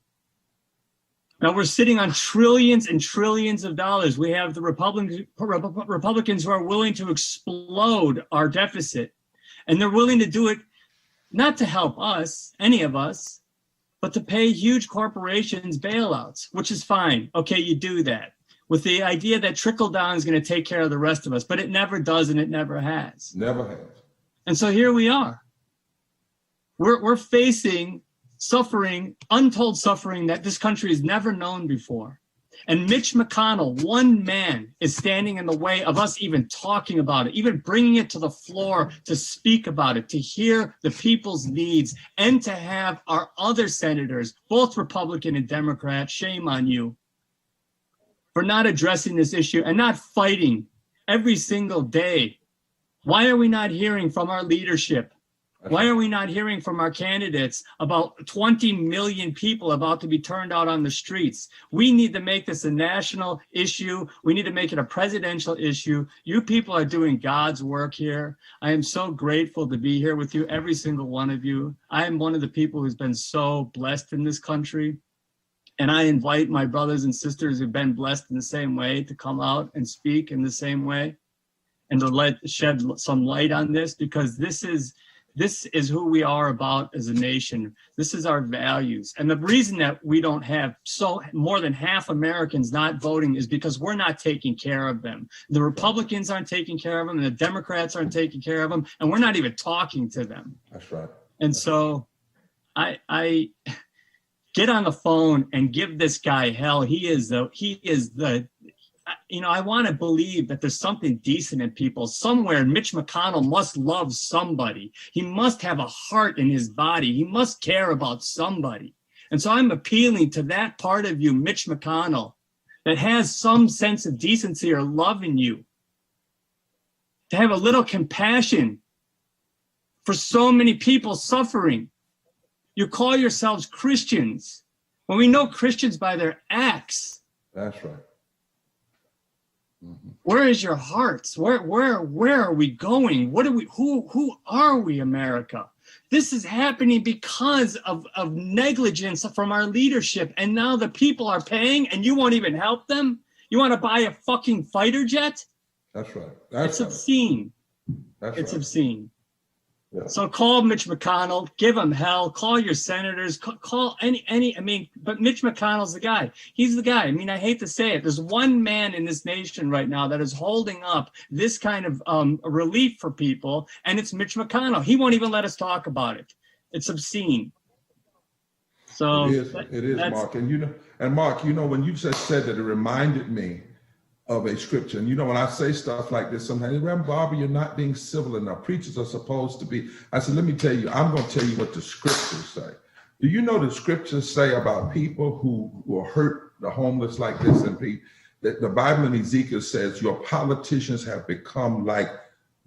Now we're sitting on trillions and trillions of dollars. We have the Republicans who are willing to explode our deficit. And they're willing to do it not to help us, any of us, but to pay huge corporations bailouts, which is fine. Okay, you do that with the idea that trickle down is going to take care of the rest of us, but it never does and it never has. Never has. And so here we are. We're facing suffering, untold suffering that this country has never known before. And Mitch McConnell, one man, is standing in the way of us even talking about it, even bringing it to the floor to speak about it, to hear the people's needs, and to have our other senators, both Republican and Democrat, shame on you for not addressing this issue and not fighting every single day. Why are we not hearing from our leadership? Why are we not hearing from our candidates about 20 million people about to be turned out on the streets? We need to make this a national issue. We need to make it a presidential issue. You people are doing God's work here. I am so grateful to be here with you, every single one of you. I am one of the people who's been so blessed in this country. And I invite my brothers and sisters who've been blessed in the same way to come out and speak in the same way and to shed some light on this, because this is who we are about as a nation. This is our values. And the reason that we don't have more than half Americans not voting is because we're not taking care of them. The Republicans aren't taking care of them, and the Democrats aren't taking care of them, and we're not even talking to them. That's right. And so I get on the phone and give this guy hell. He is the I want to believe that there's something decent in people somewhere. Mitch McConnell must love somebody. He must have a heart in his body. He must care about somebody. And so I'm appealing to that part of you, Mitch McConnell, that has some sense of decency or love in you, to have a little compassion for so many people suffering. You call yourselves Christians when we know Christians by their acts. That's right. Mm-hmm. Where is your hearts? Where are we going? What are we? Who are we, America? This is happening because of negligence from our leadership, and now the people are paying, and you won't even help them. You want to buy a fucking fighter jet? That's right. It's obscene. It's obscene. Yeah. So call Mitch McConnell, give him hell, call your senators, call but Mitch McConnell's the guy. He's the guy. I mean, I hate to say it. There's one man in this nation right now that is holding up this kind of relief for people, and it's Mitch McConnell. He won't even let us talk about it. It's obscene. So it is, Mark. And Mark, when you just said that, it reminded me of a scripture. And when I say stuff like this, sometimes, Reverend Barber, you're not being civil enough. Preachers are supposed to be. I said, let me tell you, I'm going to tell you what the scriptures say. Do you know the scriptures say about people who will hurt the homeless like this? And the Bible in Ezekiel says, your politicians have become like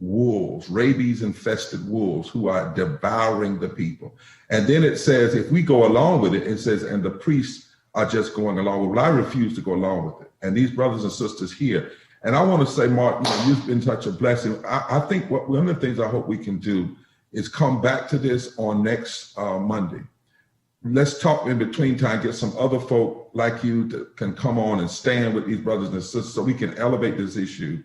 wolves, rabies-infested wolves who are devouring the people. And then it says, if we go along with it, it says, and the priests are just going along with it. Well, I refuse to go along with it. And these brothers and sisters here. And I want to say, Mark, you've been such a blessing. I think one of the things I hope we can do is come back to this on next Monday. Let's talk in between time, get some other folk like you that can come on and stand with these brothers and sisters so we can elevate this issue.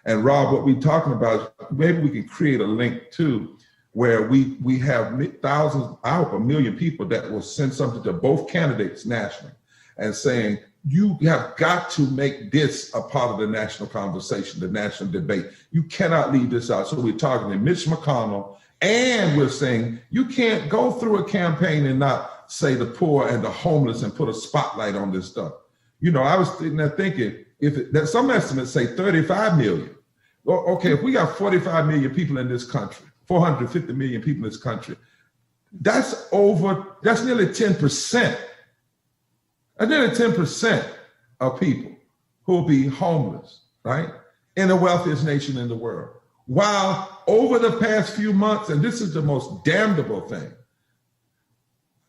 And Rob, what we're talking about, maybe we can create a link too, where we have thousands, I hope 1 million people that will send something to both candidates nationally and saying, you have got to make this a part of the national conversation, the national debate. You cannot leave this out. So we're talking to Mitch McConnell, and we're saying you can't go through a campaign and not say the poor and the homeless and put a spotlight on this stuff. I was sitting there thinking, some estimates say 35 million. Okay, if we got 45 million people in this country, 450 million people in this country, that's nearly 10%. And then 10% of people who will be homeless, right, in the wealthiest nation in the world. While over the past few months, and this is the most damnable thing,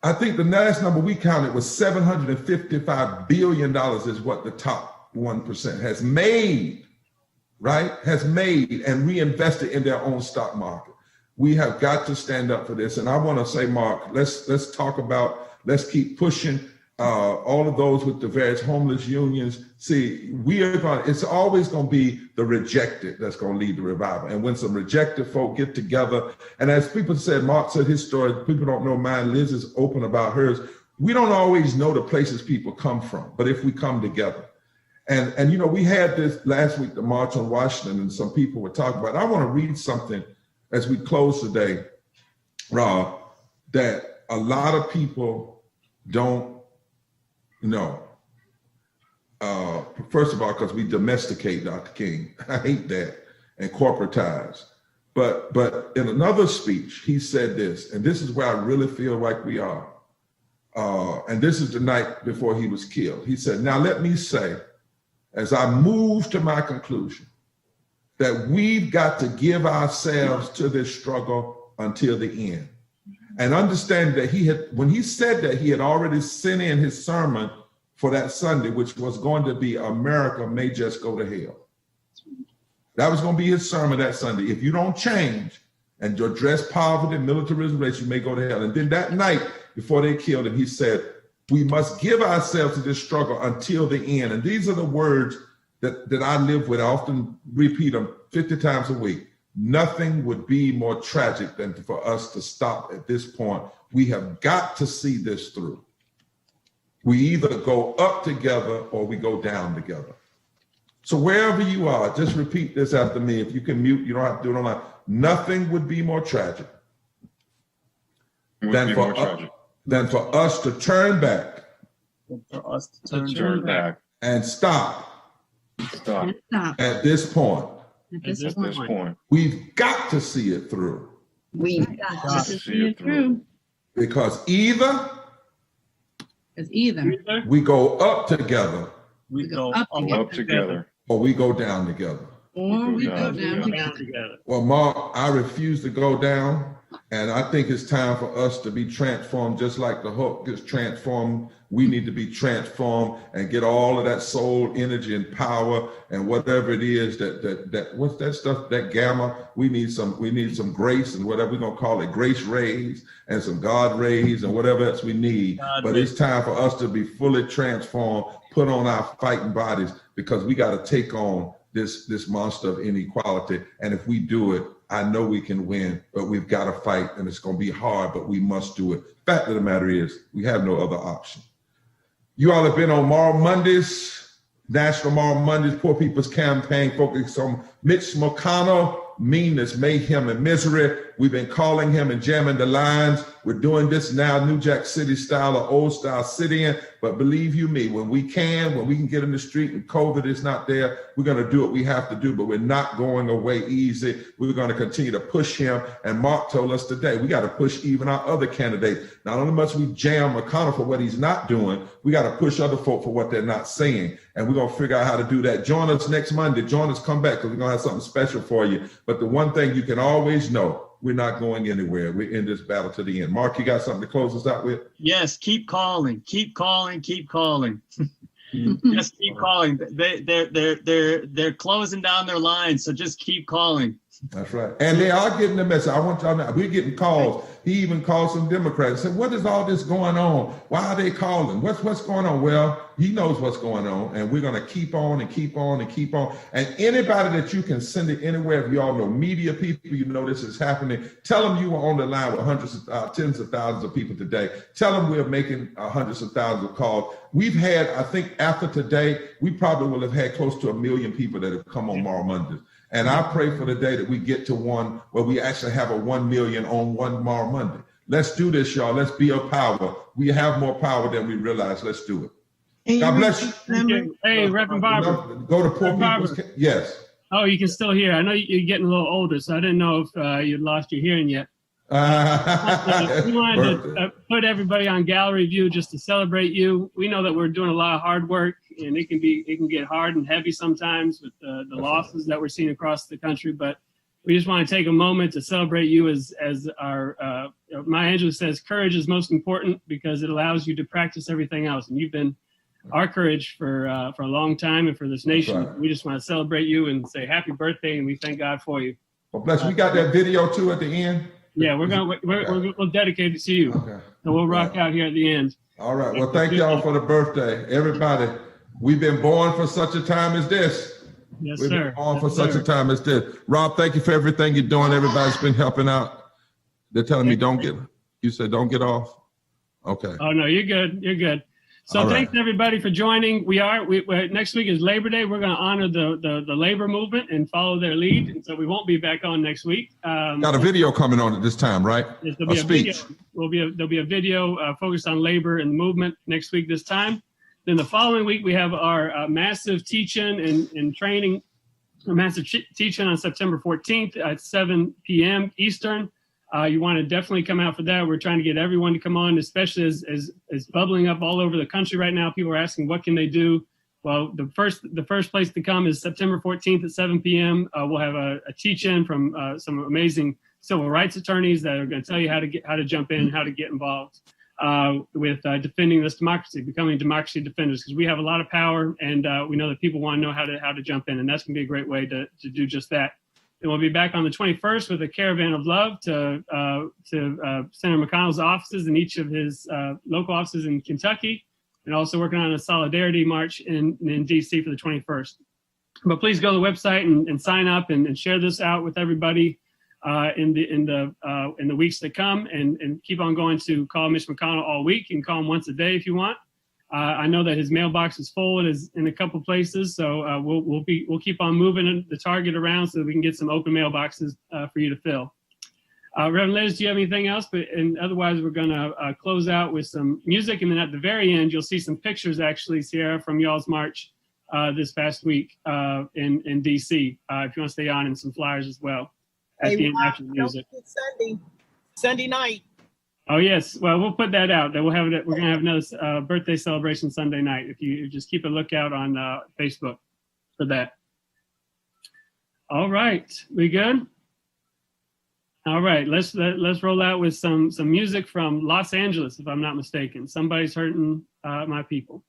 I think the last number we counted was $755 billion is what the top 1% has made, right, and reinvested in their own stock market. We have got to stand up for this. And I want to say, Mark, let's talk about, let's keep pushing. All of those with the various homeless unions. See, it's always going to be the rejected that's going to lead the revival. And when some rejected folk get together, and as people said, Mark said his story, people don't know mine, Liz is open about hers. We don't always know the places people come from, but if we come together. And we had this last week, the March on Washington, and some people were talking about it. I want to read something as we close today, Rob, that a lot of people don't know. First of all, because we domesticate Dr. King. I hate that, and corporatize. But in another speech, he said this, and this is where I really feel like we are. And this is the night before he was killed. He said, now let me say, as I move to my conclusion, that we've got to give ourselves to this struggle until the end. And understand that when he said that, he had already sent in his sermon for that Sunday, which was going to be America May Just Go to Hell. That was going to be his sermon that Sunday. If you don't change and address poverty, militarism, race, you may go to hell. And then that night, before they killed him, he said, we must give ourselves to this struggle until the end. And these are the words that I live with. I often repeat them 50 times a week. Nothing would be more tragic than for us to stop at this point. We have got to see this through. We either go up together or we go down together. So wherever you are, just repeat this after me. If you can mute, you don't have to do it online. Nothing would be more tragic than for us to turn back. For us to turn back and stop at this point. At this point. We've got to see it through. We've got to see it through. Because either we go up together, we go up together, or we go down together. Or we go down together. Well, Mark, I refuse to go down. And I think it's time for us to be transformed, just like the Hulk gets transformed. We need to be transformed and get all of that soul energy and power and whatever it is that what's that stuff, that gamma. We need some grace and whatever we're gonna call it, grace rays and some God rays and whatever else we need. But it's time for us to be fully transformed, put on our fighting bodies, because we got to take on this monster of inequality. And if we do it, I know we can win, but we've got to fight, and it's going to be hard, but we must do it. Fact of the matter is, we have no other option. You all have been on Moral Mondays, National Moral Mondays, Poor People's Campaign, focused on Mitch McConnell, meanness, mayhem, and misery. We've been calling him and jamming the lines. We're doing this now, New Jack City style or old style sit-in. But believe you me, when we can get in the street and COVID is not there, we're going to do what we have to do, but we're not going away easy. We're going to continue to push him. And Mark told us today, we got to push even our other candidates. Not only must we jam McConnell for what he's not doing, we got to push other folk for what they're not saying. And we're going to figure out how to do that. Join us next Monday. Join us, come back, because we're going to have something special for you. But the one thing you can always know, we're not going anywhere. We're in this battle to the end. Mark, you got something to close us out with? Yes, keep calling, keep calling, keep calling. Just keep calling. They're closing down their lines, so just keep calling. That's right. And they are getting the message. I want y'all to know, we're getting calls. He even called some Democrats and said, what is all this going on? Why are they calling? What's going on? Well, he knows what's going on, and we're going to keep on and keep on and keep on. And anybody that you can send it anywhere, if you all know media people, you know this is happening, tell them you were on the line with tens of thousands of people today. Tell them we're making hundreds of thousands of calls. We've had, I think after today, we probably will have had close to 1 million people that have come on Moral Mondays. And I pray for the day that we get to one where we actually have a 1 million on one Moral Monday. Let's do this, y'all. Let's be a power. We have more power than we realize. Let's do it. God bless you. Hey, Reverend Barber. Go to Poor People's. Yes. Oh, you can still hear. I know you're getting a little older, so I didn't know if you'd lost your hearing yet. We wanted to put everybody on gallery view just to celebrate you. We know that we're doing a lot of hard work, and it can get hard and heavy sometimes with the losses that we're seeing across the country. But we just want to take a moment to celebrate you as our Maya Angelou says, courage is most important because it allows you to practice everything else. And you've been our courage for a long time, and for this nation. Right. We just want to celebrate you and say happy birthday, and we thank God for you. Well, bless you. We got that video too at the end. Yeah, we'll dedicate it to you. Okay. And we'll rock out here at the end. All right. Well, thank y'all for the birthday. Everybody, we've been born for such a time as this. Yes, We've sir. been born for such a time as this. Rob, thank you for everything you're doing. Everybody's been helping out. They're telling me you said don't get off. Okay. Oh, no, you're good. You're good. So thanks everybody for joining. Next week is Labor Day. We're going to honor the labor movement and follow their lead. And so we won't be back on next week. Got a video coming on at this time, right? Yes, there'll be a speech. There'll be a video focused on labor and movement next week this time. Then the following week, we have our massive teach-in and training, massive teach-in on September 14th at 7 p.m. Eastern. You want to definitely come out for that. We're trying to get everyone to come on, especially as bubbling up all over the country right now. People are asking, what can they do? Well, the first place to come is September 14th at 7 p.m. We'll have a teach-in from some amazing civil rights attorneys that are going to tell you how to jump in, how to get involved with defending this democracy, becoming democracy defenders, because we have a lot of power, and we know that people want to know how to jump in, and that's going to be a great way to do just that. And we'll be back on the 21st with a caravan of love to Senator McConnell's offices and each of his local offices in Kentucky, and also working on a solidarity march in DC for the 21st. But please go to the website and sign up and share this out with everybody in the weeks to come, and keep on going to call Mitch McConnell all week. You can call him once a day if you want. I know that his mailbox is full. It is in a couple places, so we'll keep on moving the target around so that we can get some open mailboxes for you to fill. Reverend Liz, do you have anything else? And otherwise, we're going to close out with some music, and then at the very end, you'll see some pictures, actually, Sierra, from y'all's march this past week in DC. If you want to stay on, and some flyers as well at the end after the music. Sunday night. Oh yes, well we'll put that out. That we're gonna have another birthday celebration Sunday night. If you just keep a lookout on Facebook for that. All right, we good? All right, let's roll out with some music from Los Angeles, if I'm not mistaken. Somebody's hurting my people.